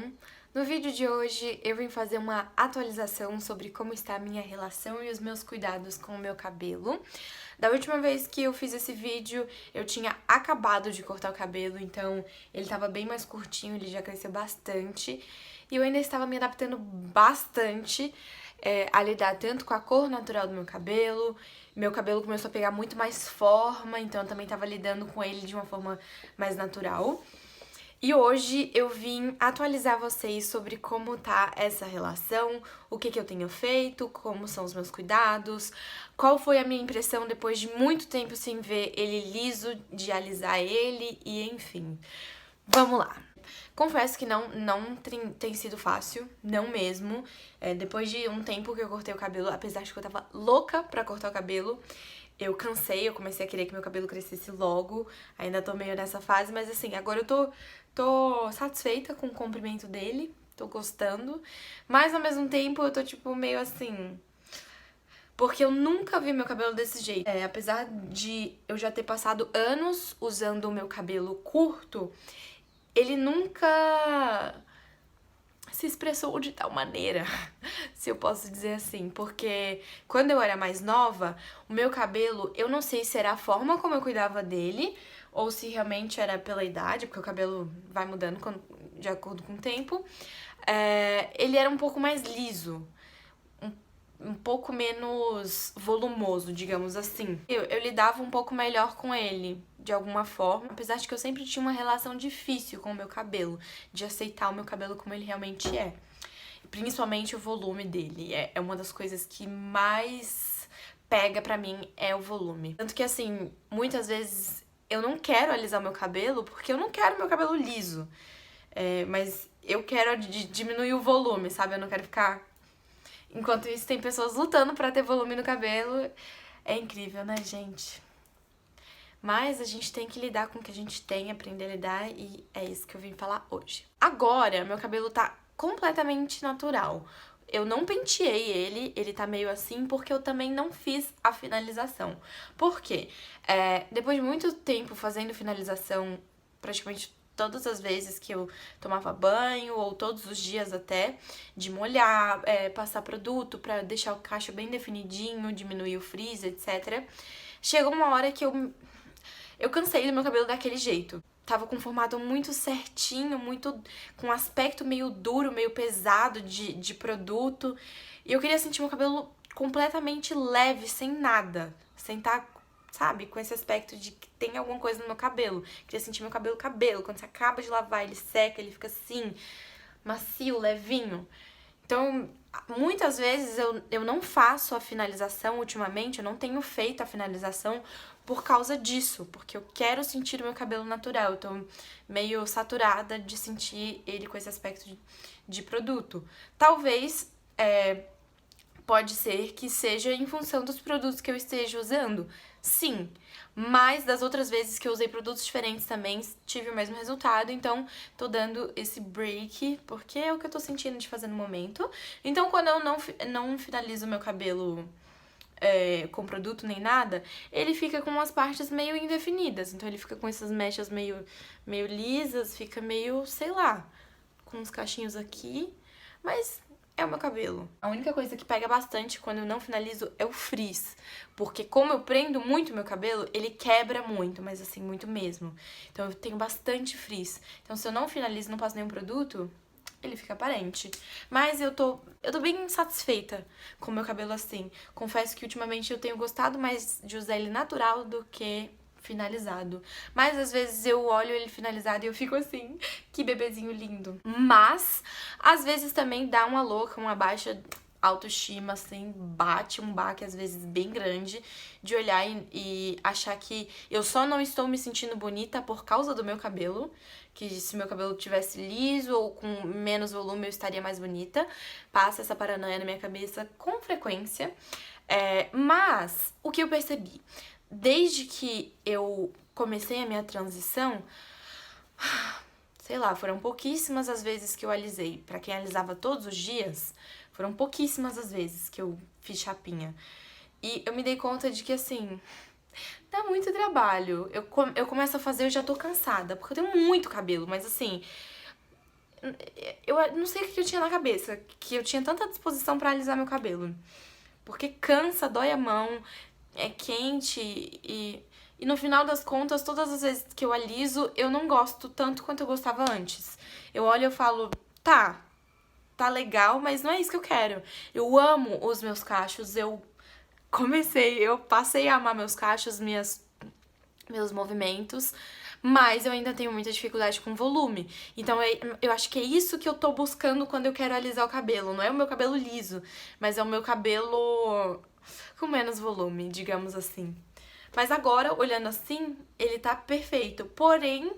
bom? No vídeo de hoje eu vim fazer uma atualização sobre como está a minha relação e os meus cuidados com o meu cabelo. Da última vez que eu fiz esse vídeo, eu tinha acabado de cortar o cabelo, então ele estava bem mais curtinho, ele já cresceu bastante. E eu ainda estava me adaptando bastante a lidar tanto com a cor natural do meu cabelo começou a pegar muito mais forma, então eu também estava lidando com ele de uma forma mais natural. E hoje eu vim atualizar vocês sobre como tá essa relação, o que eu tenho feito, como são os meus cuidados, qual foi a minha impressão depois de muito tempo sem ver ele liso, de alisar ele e enfim. Vamos lá! Confesso que não tem sido fácil, não mesmo. Depois de um tempo que eu cortei o cabelo, apesar de que eu tava louca pra cortar o cabelo, eu cansei, eu comecei a querer que meu cabelo crescesse logo. Ainda tô meio nessa fase, mas assim, agora eu tô satisfeita com o comprimento dele, tô gostando. Mas ao mesmo tempo eu tô tipo meio assim... Porque eu nunca vi meu cabelo desse jeito. Apesar de eu já ter passado anos usando o meu cabelo curto, ele nunca se expressou de tal maneira, se eu posso dizer assim, porque quando eu era mais nova, o meu cabelo, eu não sei se era a forma como eu cuidava dele, ou se realmente era pela idade, porque o cabelo vai mudando de acordo com o tempo, ele era um pouco mais liso, um pouco menos volumoso, digamos assim. Eu lidava um pouco melhor com ele, de alguma forma, apesar de que eu sempre tinha uma relação difícil com o meu cabelo, de aceitar o meu cabelo como ele realmente é. Principalmente o volume dele, é uma das coisas que mais pega pra mim, é o volume. Tanto que assim, muitas vezes eu não quero alisar o meu cabelo, porque eu não quero meu cabelo liso. Mas eu quero diminuir o volume, sabe? Eu não quero ficar... Enquanto isso, tem pessoas lutando pra ter volume no cabelo. É incrível, né, gente? Mas a gente tem que lidar com o que a gente tem, aprender a lidar, e é isso que eu vim falar hoje. Agora, meu cabelo tá completamente natural. Eu não penteei ele tá meio assim porque eu também não fiz a finalização. Por quê? Depois de muito tempo fazendo finalização, praticamente todas as vezes que eu tomava banho, ou todos os dias até, de molhar, passar produto pra deixar o cacho bem definidinho, diminuir o frizz, etc. Chegou uma hora que eu cansei do meu cabelo daquele jeito. Tava com um formato muito certinho, muito com um aspecto meio duro, meio pesado de produto. E eu queria sentir meu cabelo completamente leve, sem nada. Sem estar, sabe, com esse aspecto de que tem alguma coisa no meu cabelo. Queria sentir meu cabelo. Quando você acaba de lavar, ele seca, ele fica assim, macio, levinho. Então, muitas vezes eu não faço a finalização ultimamente, eu não tenho feito a finalização por causa disso, porque eu quero sentir o meu cabelo natural, eu tô meio saturada de sentir ele com esse aspecto de produto. Talvez, pode ser que seja em função dos produtos que eu esteja usando, sim, mas das outras vezes que eu usei produtos diferentes também tive o mesmo resultado, então tô dando esse break, porque é o que eu tô sentindo de fazer no momento. Então quando eu não finalizo meu cabelo com produto nem nada, ele fica com umas partes meio indefinidas, então ele fica com essas mechas meio lisas, fica meio, sei lá, com uns cachinhos aqui, mas é o meu cabelo. A única coisa que pega bastante quando eu não finalizo é o frizz, porque como eu prendo muito meu cabelo, ele quebra muito, mas assim, muito mesmo. Então eu tenho bastante frizz. Então se eu não finalizo, não passo nenhum produto, ele fica aparente. Mas eu tô bem satisfeita com o meu cabelo assim. Confesso que ultimamente eu tenho gostado mais de usar ele natural do que finalizado. Mas às vezes eu olho ele finalizado e eu fico assim, que bebezinho lindo. Mas às vezes também dá uma louca, uma baixa autoestima, assim, bate um baque às vezes bem grande de olhar e achar que eu só não estou me sentindo bonita por causa do meu cabelo, que se meu cabelo tivesse liso ou com menos volume eu estaria mais bonita. Passa essa paranoia na minha cabeça com frequência. Mas o que eu percebi? Desde que eu comecei a minha transição, sei lá, foram pouquíssimas as vezes que eu alisei. Pra quem alisava todos os dias, foram pouquíssimas as vezes que eu fiz chapinha. E eu me dei conta de que, assim, dá muito trabalho. Eu começo a fazer, eu já tô cansada, porque eu tenho muito cabelo, mas assim, Eu não sei o que eu tinha na cabeça, que eu tinha tanta disposição pra alisar meu cabelo. Porque cansa, dói a mão, é quente e no final das contas, todas as vezes que eu aliso, eu não gosto tanto quanto eu gostava antes. Eu olho e eu falo, tá legal, mas não é isso que eu quero. Eu amo os meus cachos, eu passei a amar meus cachos, meus movimentos, mas eu ainda tenho muita dificuldade com volume. Então eu acho que é isso que eu tô buscando quando eu quero alisar o cabelo. Não é o meu cabelo liso, mas é o meu cabelo com menos volume, digamos assim. Mas agora, olhando assim, ele tá perfeito. Porém,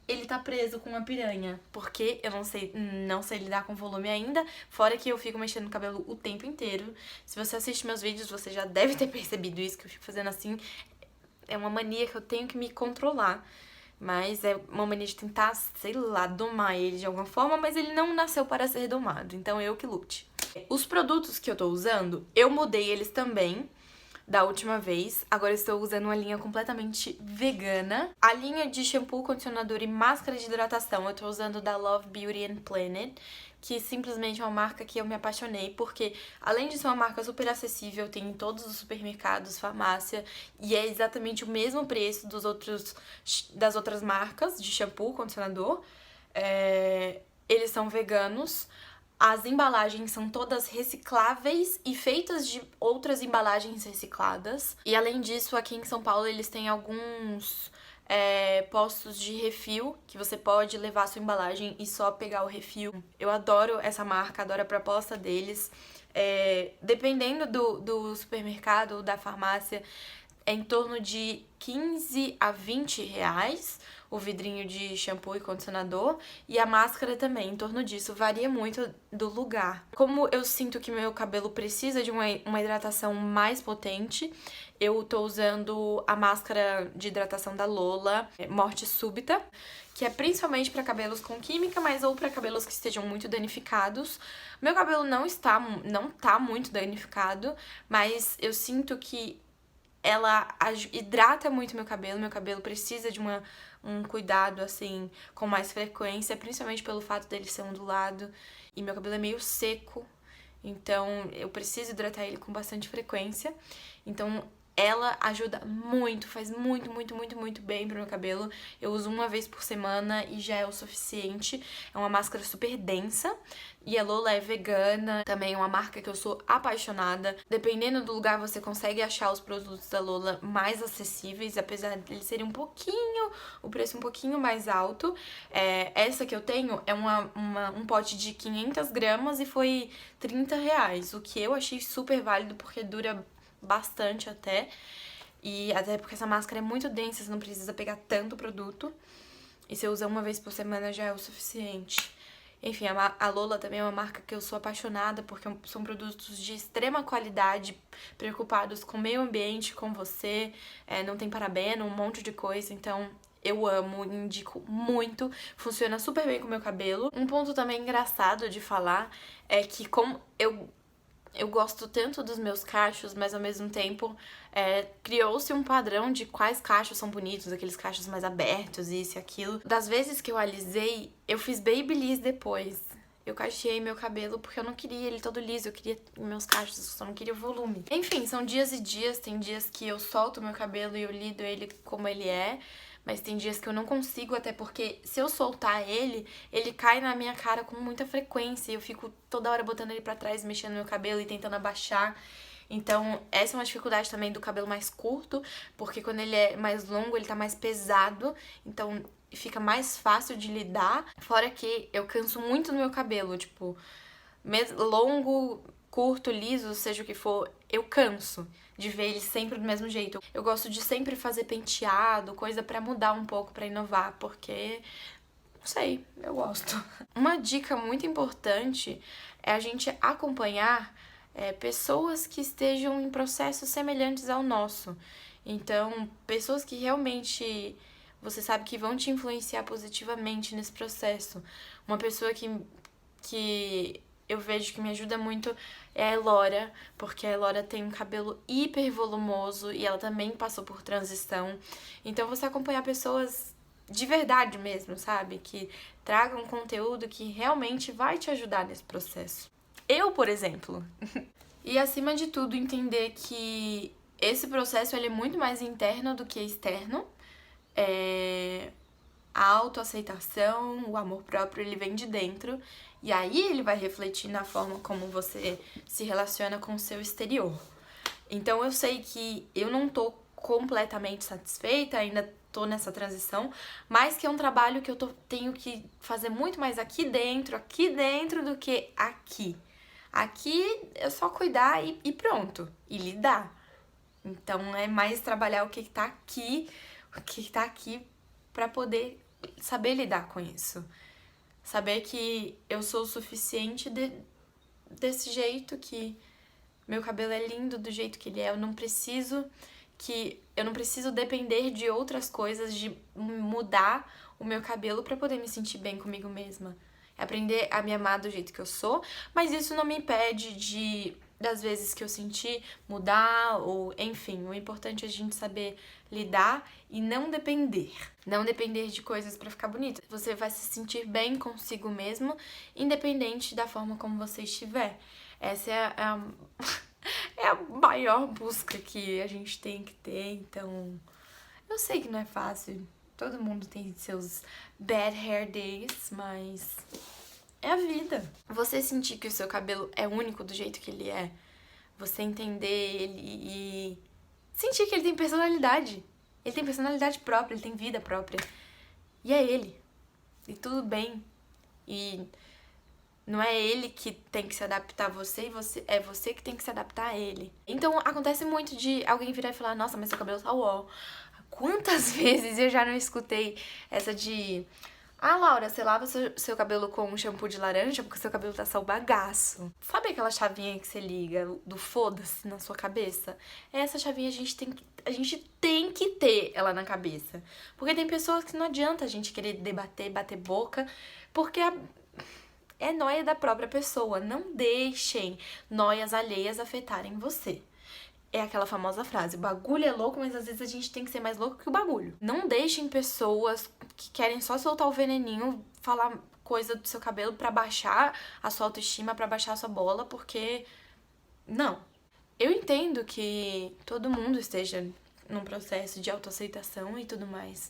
ele tá preso com uma piranha, porque eu não sei lidar com volume ainda, fora que eu fico mexendo no cabelo o tempo inteiro. Se você assiste meus vídeos, você já deve ter percebido isso, que eu fico fazendo assim. É uma mania que eu tenho que me controlar, mas é uma mania de tentar, sei lá, domar ele de alguma forma, mas ele não nasceu para ser domado, então eu que lute. Os produtos que eu tô usando, eu mudei eles também da última vez. Agora estou usando uma linha completamente vegana. A linha de shampoo, condicionador e máscara de hidratação eu tô usando da Love Beauty and Planet, que simplesmente é uma marca que eu me apaixonei, porque além de ser uma marca super acessível, tem em todos os supermercados, farmácia, e é exatamente o mesmo preço das outras marcas de shampoo, condicionador. Eles são veganos. As embalagens são todas recicláveis e feitas de outras embalagens recicladas. E além disso, aqui em São Paulo eles têm alguns postos de refil que você pode levar a sua embalagem e só pegar o refil. Eu adoro essa marca, adoro a proposta deles. Dependendo do supermercado ou da farmácia, é em torno de 15 a 20 reais o vidrinho de shampoo e condicionador, e a máscara também, em torno disso, varia muito do lugar. Como eu sinto que meu cabelo precisa de uma hidratação mais potente, eu tô usando a máscara de hidratação da Lola, Morte Súbita, que é principalmente para cabelos com química, mas ou para cabelos que estejam muito danificados. Meu cabelo não tá muito danificado, mas eu sinto que ela hidrata muito meu cabelo precisa de um cuidado, assim, com mais frequência, principalmente pelo fato dele ser ondulado, e meu cabelo é meio seco, então eu preciso hidratar ele com bastante frequência, então ela ajuda muito, faz muito bem pro meu cabelo. Eu uso uma vez por semana e já é o suficiente. É uma máscara super densa. E a Lola é vegana, também é uma marca que eu sou apaixonada. Dependendo do lugar, você consegue achar os produtos da Lola mais acessíveis, apesar de eles serem o preço um pouquinho mais alto. Essa que eu tenho é um pote de 500 gramas e foi 30 reais, o que eu achei super válido porque dura bastante até, e até porque essa máscara é muito densa, você não precisa pegar tanto produto, e se usa uma vez por semana já é o suficiente. Enfim, a Lola também é uma marca que eu sou apaixonada, porque são produtos de extrema qualidade, preocupados com o meio ambiente, com você, não tem parabeno, um monte de coisa, então eu amo, indico muito, funciona super bem com o meu cabelo. Um ponto também engraçado de falar é que como eu gosto tanto dos meus cachos, mas ao mesmo tempo criou-se um padrão de quais cachos são bonitos, aqueles cachos mais abertos, isso e aquilo. Das vezes que eu alisei, eu fiz babyliss depois. Eu cacheei meu cabelo porque eu não queria ele todo liso, eu queria meus cachos, eu só não queria volume. Enfim, são dias e dias, tem dias que eu solto meu cabelo e eu lido ele como ele é, mas tem dias que eu não consigo, até porque se eu soltar ele cai na minha cara com muita frequência e eu fico toda hora botando ele pra trás, mexendo no meu cabelo e tentando abaixar. Então, essa é uma dificuldade também do cabelo mais curto, porque quando ele é mais longo, ele tá mais pesado, então fica mais fácil de lidar. Fora que eu canso muito no meu cabelo, tipo, longo, curto, liso, seja o que for, eu canso de ver ele sempre do mesmo jeito. Eu gosto de sempre fazer penteado, coisa pra mudar um pouco, pra inovar, porque, não sei, eu gosto. Uma dica muito importante é a gente acompanhar pessoas que estejam em processos semelhantes ao nosso. Então, pessoas que realmente você sabe que vão te influenciar positivamente nesse processo. Uma pessoa que eu vejo que me ajuda muito é a Elora, porque a Elora tem um cabelo hiper volumoso e ela também passou por transição. Então, você acompanhar pessoas de verdade mesmo, sabe? Que traga um conteúdo que realmente vai te ajudar nesse processo. Eu, por exemplo. E acima de tudo, entender que esse processo ele é muito mais interno do que externo. A autoaceitação, o amor próprio, ele vem de dentro. E aí ele vai refletir na forma como você se relaciona com o seu exterior. Então eu sei que eu não tô completamente satisfeita, ainda tô nessa transição, mas que é um trabalho que eu tenho que fazer muito mais aqui dentro do que aqui. Aqui é só cuidar e pronto, e lidar. Então é mais trabalhar o que tá aqui pra poder saber lidar com isso. Saber que eu sou o suficiente desse jeito, que meu cabelo é lindo do jeito que ele é, eu não preciso depender de outras coisas, de mudar o meu cabelo pra poder me sentir bem comigo mesma. É aprender a me amar do jeito que eu sou, mas isso não me impede das vezes que eu senti mudar, ou enfim, o importante é a gente saber lidar e não depender. Não depender de coisas pra ficar bonita. Você vai se sentir bem consigo mesmo, independente da forma como você estiver. Essa é a maior busca que a gente tem que ter, então eu sei que não é fácil, todo mundo tem seus bad hair days, mas é a vida. Você sentir que o seu cabelo é único do jeito que ele é, você entender ele e sentir que ele tem personalidade própria, ele tem vida própria, e é ele, e tudo bem, e não é ele que tem que se adaptar a você, é você que tem que se adaptar a ele. Então acontece muito de alguém virar e falar, nossa, mas seu cabelo tá uó. Quantas vezes eu já não escutei essa de... Ah, Laura, você lava seu cabelo com um shampoo de laranja porque seu cabelo tá só o bagaço. Sabe aquela chavinha que você liga do foda-se na sua cabeça? Essa chavinha a gente tem que ter ela na cabeça. Porque tem pessoas que não adianta a gente querer debater, bater boca, porque é nóia da própria pessoa. Não deixem nóias alheias afetarem você. É aquela famosa frase, o bagulho é louco, mas às vezes a gente tem que ser mais louco que o bagulho. Não deixem pessoas que querem só soltar o veneninho, falar coisa do seu cabelo pra baixar a sua autoestima, pra baixar a sua bola, porque... Não. Eu entendo que todo mundo esteja num processo de autoaceitação e tudo mais.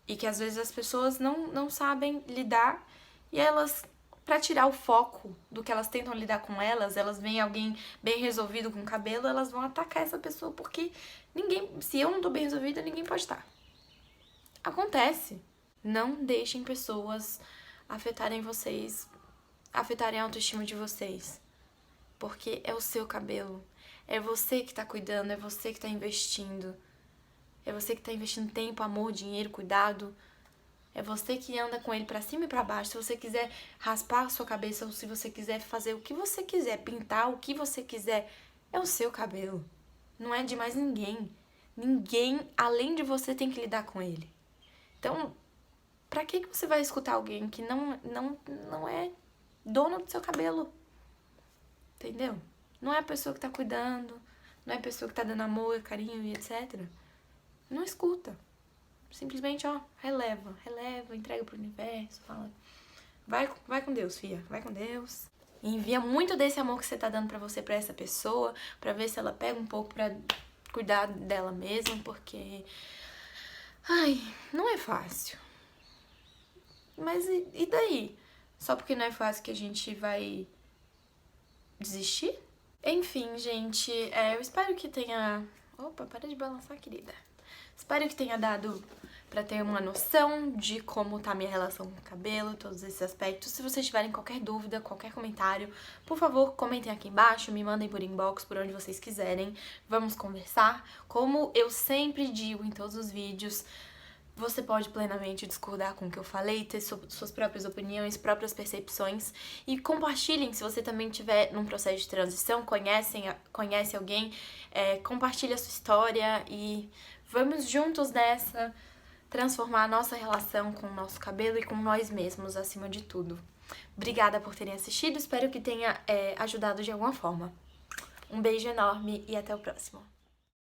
E que às vezes as pessoas não sabem lidar e elas... Pra tirar o foco do que elas tentam lidar com elas veem alguém bem resolvido com o cabelo, elas vão atacar essa pessoa, porque se eu não tô bem resolvida, ninguém pode estar. Acontece. Não deixem pessoas afetarem vocês, afetarem a autoestima de vocês. Porque é o seu cabelo. É você que tá cuidando, é você que tá investindo. É você que tá investindo tempo, amor, dinheiro, cuidado. É você que anda com ele pra cima e pra baixo. Se você quiser raspar a sua cabeça ou se você quiser fazer o que você quiser, pintar o que você quiser, é o seu cabelo. Não é de mais ninguém. Ninguém, além de você, tem que lidar com ele. Então, pra que você vai escutar alguém que não é dona do seu cabelo? Entendeu? Não é a pessoa que tá cuidando, não é a pessoa que tá dando amor, carinho e etc. Não escuta. Simplesmente, releva, entrega pro universo, fala, vai com Deus, filha, vai com Deus. E envia muito desse amor que você tá dando pra você, pra essa pessoa, pra ver se ela pega um pouco pra cuidar dela mesma, porque, não é fácil. Mas e daí? Só porque não é fácil que a gente vai desistir? Enfim, gente, eu espero que tenha... Opa, para de balançar, querida. Espero que tenha dado pra ter uma noção de como tá a minha relação com o cabelo, todos esses aspectos. Se vocês tiverem qualquer dúvida, qualquer comentário, por favor, comentem aqui embaixo, me mandem por inbox, por onde vocês quiserem. Vamos conversar. Como eu sempre digo em todos os vídeos, você pode plenamente discordar com o que eu falei, ter suas próprias opiniões, próprias percepções. E compartilhem se você também estiver num processo de transição, conhece alguém, compartilhe a sua história e vamos juntos nessa transformar a nossa relação com o nosso cabelo e com nós mesmos, acima de tudo. Obrigada por terem assistido, espero que tenha ajudado de alguma forma. Um beijo enorme e até o próximo.